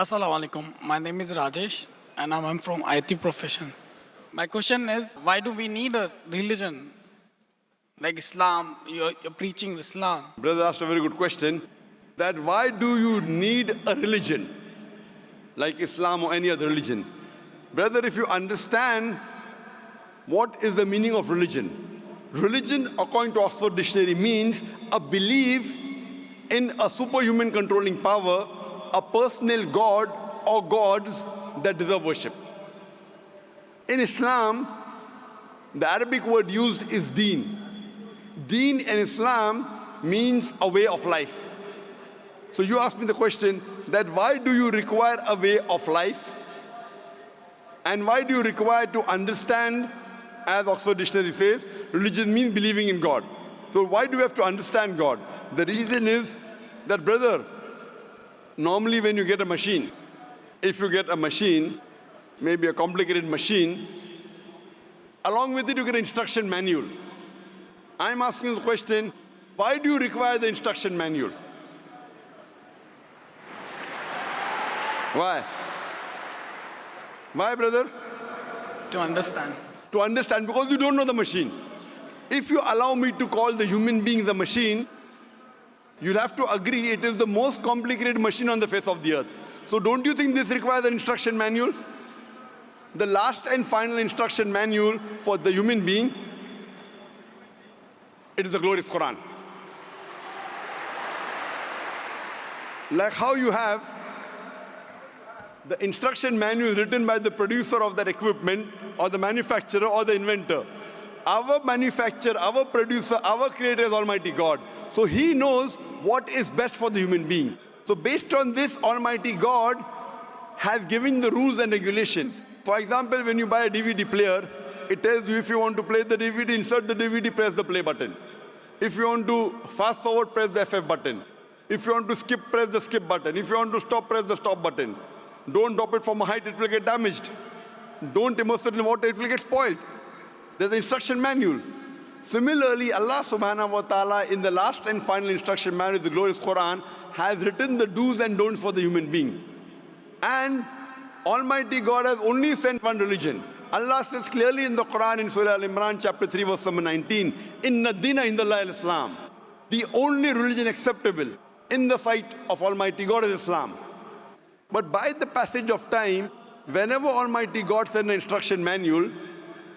Assalamu alaikum. My name is Rajesh and I'm from IT profession. My question is, why do we need a religion like Islam? You're preaching Islam. Brother asked a very good question, that why do you need a religion like Islam or any other religion? Brother, if you understand what is the meaning of religion, religion according to Oxford Dictionary means a belief in a superhuman controlling power, a personal God or gods that deserve worship. In Islam, the Arabic word used is deen. Deen in Islam means a way of life. So you ask me the question that why do you require a way of life? And why do you require to understand, as Oxford Dictionary says, religion means believing in God. So why do we have to understand God? The reason is that, brother, normally when you get a machine, if you get a machine, maybe a complicated machine, along with it you get an instruction manual. I'm asking the question, why do you require the instruction manual? Why? Why, brother? To understand. To understand, because you don't know the machine. If you allow me to call the human being the machine, you'll have to agree it is the most complicated machine on the face of the earth. So don't you think this requires an instruction manual? The last and final instruction manual for the human being, it is the glorious Quran. Like how you have the instruction manual written by the producer of that equipment, or the manufacturer, or the inventor. Our manufacturer, our producer, our creator is Almighty God. So He knows what is best for the human being. So based on this, Almighty God has given the rules and regulations. For example, when you buy a DVD player, it tells you if you want to play the DVD, insert the DVD, press the play button. If you want to fast forward, press the FF button. If you want to skip, press the skip button. If you want to stop, press the stop button. Don't drop it from a height, it will get damaged. Don't immerse it in water, it will get spoiled. There's the instruction manual. Similarly, Allah subhanahu wa ta'ala, in the last and final instruction manual, the glorious Quran, has written the do's and don'ts for the human being. And Almighty God has only sent one religion. Allah says clearly in the Quran in Surah Al-Imran chapter 3 verse number 19, Inna dina indallahi al-Islam. The only religion acceptable in the sight of Almighty God is Islam. But by the passage of time, whenever Almighty God sent an instruction manual,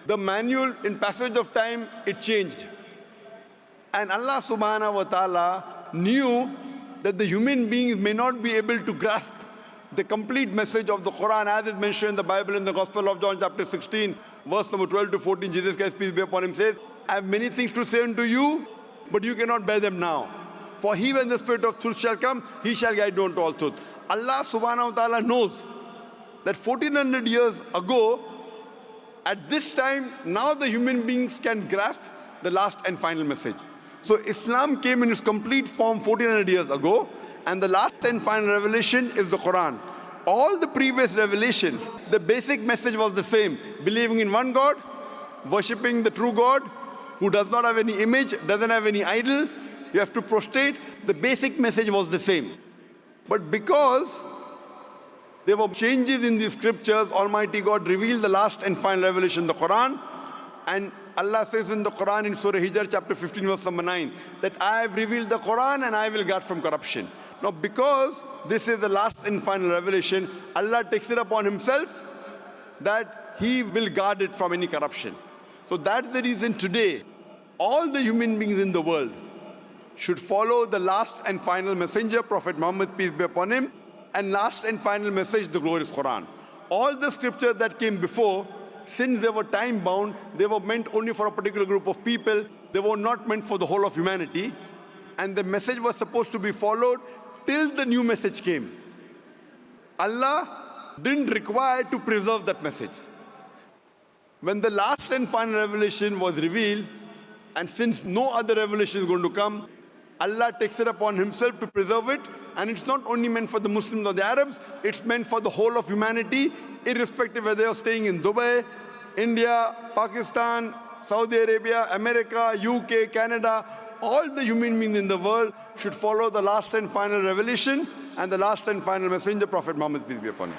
the manual in passage of time, it changed. And Allah subhanahu wa ta'ala knew that the human beings may not be able to grasp the complete message of the Quran as is mentioned in the Bible in the Gospel of John chapter 16, verse number 12 to 14. Jesus Christ, peace be upon him, says, I have many things to say unto you, but you cannot bear them now. For he, when the Spirit of truth shall come, he shall guide you unto all truth. Allah subhanahu wa ta'ala knows that 1400 years ago, at this time, now the human beings can grasp the last and final message. So Islam came in its complete form 1400 years ago, and the last and final revelation is the Quran. All the previous revelations, the basic message was the same: believing in one God, worshipping the true God, who does not have any image, doesn't have any idol. You have to prostrate. The basic message was the same. But because there were changes in the scriptures, Almighty God revealed the last and final revelation, the Quran. And Allah says in the Quran in Surah Hijr chapter 15 verse number 9, that I have revealed the Quran and I will guard from corruption. Now because this is the last and final revelation, Allah takes it upon Himself that He will guard it from any corruption. So that's the reason today, all the human beings in the world should follow the last and final messenger, Prophet Muhammad, peace be upon him, and last and final message, the glorious Quran. All the scriptures that came before, since they were time-bound, they were meant only for a particular group of people. They were not meant for the whole of humanity. And the message was supposed to be followed till the new message came. Allah didn't require to preserve that message. When the last and final revelation was revealed, and since no other revelation is going to come, Allah takes it upon Himself to preserve it. And it's not only meant for the Muslims or the Arabs, it's meant for the whole of humanity, irrespective whether you're staying in Dubai, India, Pakistan, Saudi Arabia, America, UK, Canada. All the human beings in the world should follow the last and final revelation and the last and final messenger, Prophet Muhammad, peace be upon him.